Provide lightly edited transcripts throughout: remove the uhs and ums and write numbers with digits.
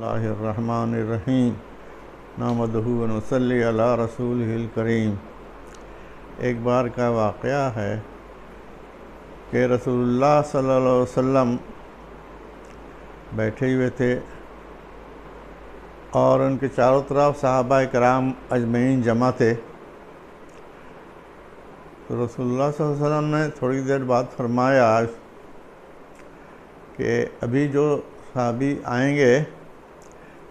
बिस्मिल्लाहिर्रहमानिर्रहीम नहमदुहु व नसल्ली अला रसूलिहिल करीम। एक बार का वाक़या है कि रसूलुल्लाह सल्लल्लाहु अलैहि वसल्लम बैठे हुए थे और उनके चारों तरफ सहाबा कराम अजमईन जमा थे। तो रसूलुल्लाह सल्लल्लाहु अलैहि वसल्लम ने थोड़ी देर बाद फरमाया कि अभी जो सहाबी आएंगे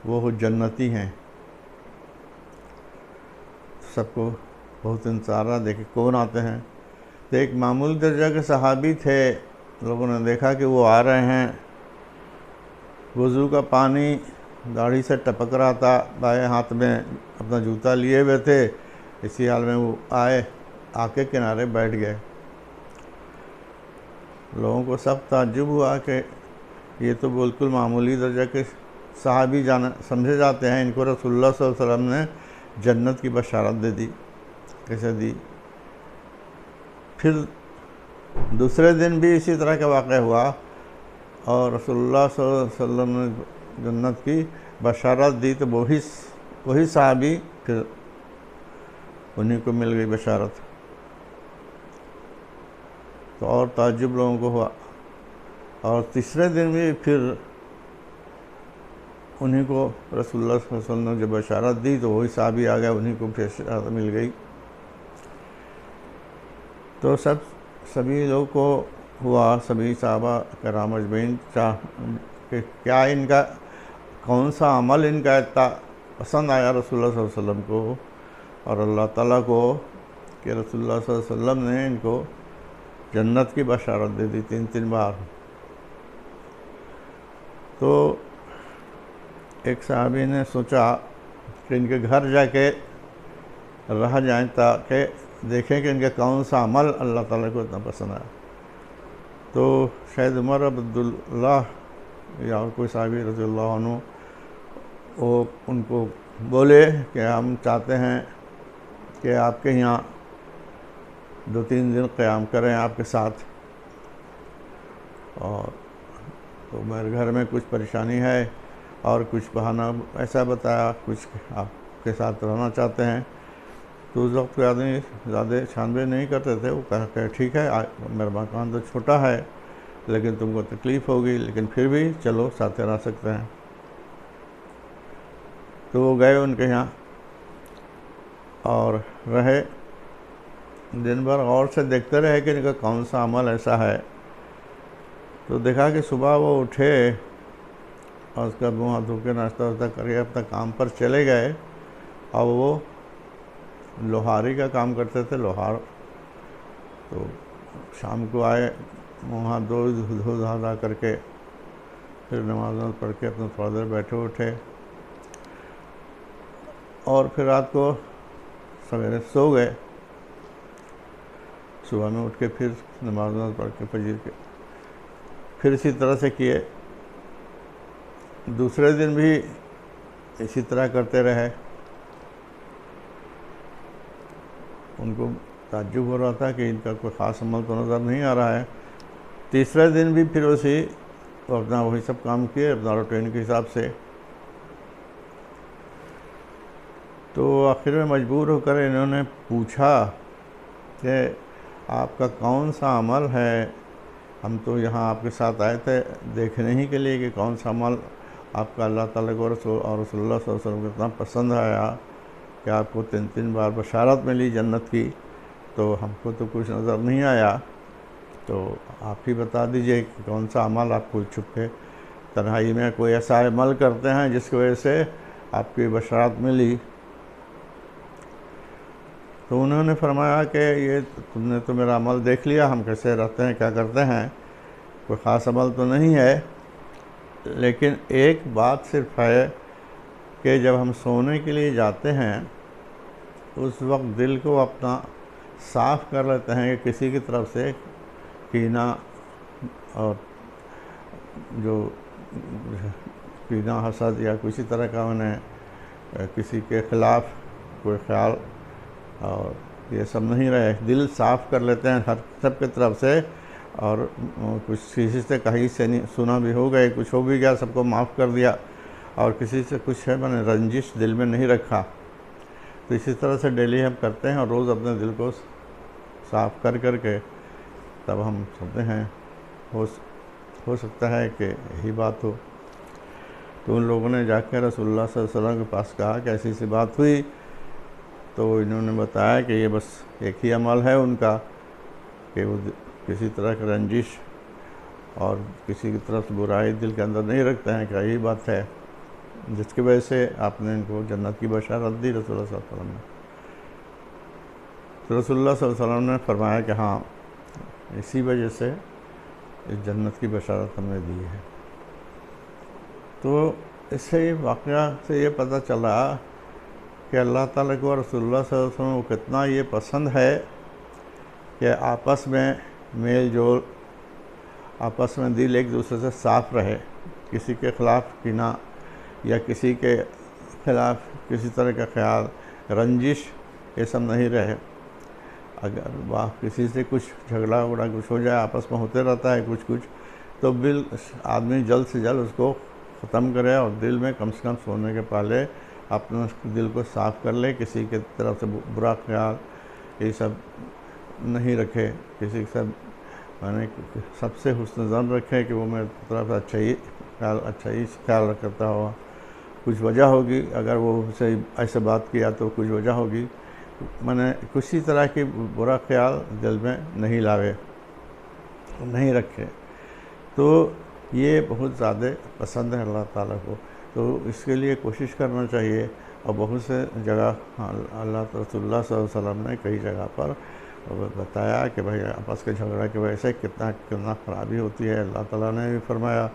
वो जन्नती हैं। सबको बहुत इंतज़ार रहा, देखे कौन आते हैं। तो एक मामूली दर्जा के सहाबी थे, लोगों ने देखा कि वो आ रहे हैं। वज़ू का पानी दाढ़ी से टपक रहा था, बाएं हाथ में अपना जूता लिए हुए थे। इसी हाल में वो आए, आके किनारे बैठ गए। लोगों को सब ताज्जुब हुआ कि ये तो बिल्कुल मामूली दर्जा के सहाबी जाना समझे जाते हैं, इनको रसूलुल्लाह सल्लल्लाहु अलैहि वसल्लम ने जन्नत की बशारत दे दी। कैसे दी? फिर दूसरे दिन भी इसी तरह का वाक़या हुआ और रसूलुल्लाह सल्लल्लाहु अलैहि वसल्लम ने जन्नत की बशारत दी। तो वही सहाबी फिर उन्हीं को मिल गई बशारत। तो और ताज्जुब लोगों को हुआ। और तीसरे दिन भी फिर उन्हीं को रसूलुल्लाह सल्लल्लाहु अलैहि वसल्लम ने जब बशारत दी तो वही सहाबी आ गया, उन्हीं को बशारत मिल गई। तो सभी लोग को हुआ, सभी सहाबा कराम अजमईन कि क्या इनका कौन सा अमल इनका इतना पसंद आया रसूलुल्लाह सल्लल्लाहु अलैहि वसल्लम को और अल्लाह ताला को कि रसूलुल्लाह सल्लल्लाहु अलैहि वसल्लम ने इनको जन्नत की बशारत दे दी 3 बार। तो एक साहबी ने सोचा कि इनके घर जाके रह जाएं ताकि देखें कि इनका कौन सा अमल अल्लाह ताला को इतना पसंद आया। तो शायद उमर अब्दुल्ला या कोई साहबी रज़ियल्लाहु अन्हु वो उनको बोले कि हम चाहते हैं कि आपके यहाँ 2-3 दिन क़याम करें आपके साथ, और तो मेरे घर में कुछ परेशानी है और कुछ बहाना ऐसा बताया, कुछ आपके साथ रहना चाहते हैं। तो उस वक्त आदमी ज़्यादा छानबीन नहीं करते थे। वो कहा ठीक है, मेरा मकान तो छोटा है लेकिन तुमको तकलीफ़ होगी, लेकिन फिर भी चलो साथ रह सकते हैं। तो वो गए उनके यहाँ और रहे दिन भर, और से देखते रहे कि इनका कौन सा अमल ऐसा है। तो देखा कि सुबह वो उठे और उसका मुँह हाथ धो के नाश्ता वास्ता करके अपना काम पर चले गए। और वो लोहारी का काम करते थे, लोहार। तो शाम को आए, मुँह हाथ धो धा करके फिर नमाज पढ़ के अपना थोड़ा देर बैठे उठे और फिर रात को सवेरे सो गए। सुबह में उठ के फिर नमाज पढ़ के फजर के फिर इसी तरह से किए। दूसरे दिन भी इसी तरह करते रहे। उनको ताज्जुब हो रहा था कि इनका कोई ख़ास अमल तो नज़र नहीं आ रहा है। तीसरे दिन भी फिर अपना वही सब काम किए अपना रूटीन के हिसाब से। तो आखिर में मजबूर होकर इन्होंने पूछा कि आपका कौन सा अमल है, हम तो यहाँ आपके साथ आए थे देखने ही के लिए कि कौन सा अमल आपका अल्लाह ताला को और रसूलुल्लाह सल्लल्लाहु अलैहि वसल्लम को इतना पसंद आया कि आपको 3 बार बशारत मिली जन्नत की। तो हमको तो कुछ नज़र नहीं आया, तो आप ही बता दीजिए कि कौन सा अमल आपको छुपके तन्हाई में कोई ऐसा अमल करते हैं जिसकी वजह से आपकी बशारत मिली। तो उन्होंने फरमाया कि ये तुमने तो मेरा अमल देख लिया, हम कैसे रहते हैं, क्या करते हैं, कोई ख़ास अमल तो नहीं है, लेकिन एक बात सिर्फ है कि जब हम सोने के लिए जाते हैं उस वक्त दिल को अपना साफ़ कर लेते हैं कि किसी की तरफ से कीना और जो कीना हसद या किसी तरह का उन्हें किसी के ख़िलाफ़ कोई ख्याल और ये सब नहीं रहे। दिल साफ़ कर लेते हैं हर सब की तरफ से। और कुछ किसी से कहीं से नहीं सुना भी हो गए, कुछ हो भी गया, सबको माफ़ कर दिया और किसी से कुछ है मैंने रंजिश दिल में नहीं रखा। तो इसी तरह से डेली हम करते हैं और रोज़ अपने दिल को साफ़ कर कर के तब हम सोते हैं। हो सकता है कि यही बात हो। तो उन लोगों ने जाकर रसूलुल्लाह सल्लल्लाहु अलैहि वसल्लम के पास कहा कि ऐसी बात हुई। तो इन्होंने बताया कि ये बस एक ही अमल है उनका कि वो किसी तरह का रंजिश और किसी की तरफ से बुराई दिल के अंदर नहीं रखते हैं। क्या यही बात है जिसकी वजह से आपने इनको जन्नत की बशारत दी रसूलुल्लाह सल्लल्लाहु अलैहि वसल्लम ने। तो रसूलुल्लाह सल्लल्लाहु अलैहि वसल्लम ने फरमाया कि हाँ, इसी वजह से इस जन्नत की बशारत हमने दी है। तो इससे वाक़या से ये पता चला कि अल्लाह ताला को रसूलुल्लाह सल्लल्लाहु अलैहि वसल्लम को कितना ये पसंद है कि आपस में मेल जोल, आपस में दिल एक दूसरे से साफ़ रहे, किसी के ख़िलाफ़ कीना या किसी के ख़िलाफ़ किसी तरह का ख्याल, रंजिश, ये सब नहीं रहे। अगर वाह किसी से कुछ झगड़ा वगड़ा कुछ हो जाए, आपस में होते रहता है कुछ, तो बिल आदमी जल्द से जल्द उसको ख़त्म करे और दिल में कम से कम सोने के पहले अपने दिल को साफ़ कर ले। किसी के तरफ से बुरा ख्याल ये सब नहीं रखे, किसी के सब मैंने सबसे हुस्न ज़न रखे कि वो मेरे तरफ अच्छा ही ख्याल करता हुआ। कुछ वजह होगी, अगर वो उसे ऐसे बात किया तो कुछ वजह होगी, मैंने किसी तरह की बुरा ख्याल दिल में नहीं लावे, नहीं रखे। तो ये बहुत ज़्यादा पसंद है अल्लाह ताला को। तो इसके लिए कोशिश करना चाहिए। और बहुत से जगह अल्लाह रसूलुल्लाह सल्लल्लाहु अलैहि वसल्लम ने कई जगह पर बताया कि भाई आपस के झगड़ा की वजह से कितना ख़राबी होती है। अल्लाह ताला ने भी फरमाया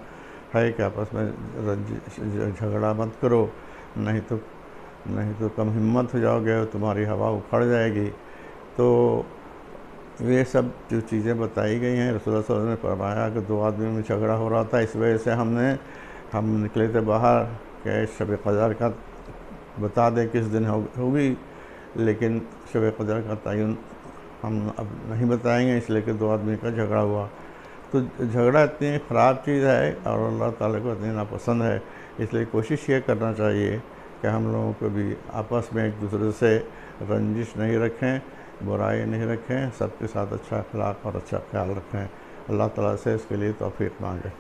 है कि आपस में झगड़ा मत करो, नहीं तो कम हिम्मत हो जाओगे और तुम्हारी हवा उखड़ जाएगी। तो ये सब जो चीज़ें बताई गई हैं, रसूलुल्लाह सल्लल्लाहु अलैहि वसल्लम ने फरमाया कि दो आदमी में झगड़ा हो रहा था, इस वजह से हम निकले थे बाहर कि शब क़दर का बता दें किस दिन होगी, लेकिन शब क़दर का तयन हम अब नहीं बताएंगे, इसलिए कि दो आदमी का झगड़ा हुआ। तो झगड़ा इतनी ख़राब चीज़ है और अल्लाह ताला को इतनी नापसंद है। इसलिए कोशिश ये करना चाहिए कि हम लोगों को भी आपस में एक दूसरे से रंजिश नहीं रखें, बुराई नहीं रखें, सबके साथ अच्छा अखलाक और अच्छा ख्याल रखें। अल्लाह ताला से इसके लिए तौफीक मांगे।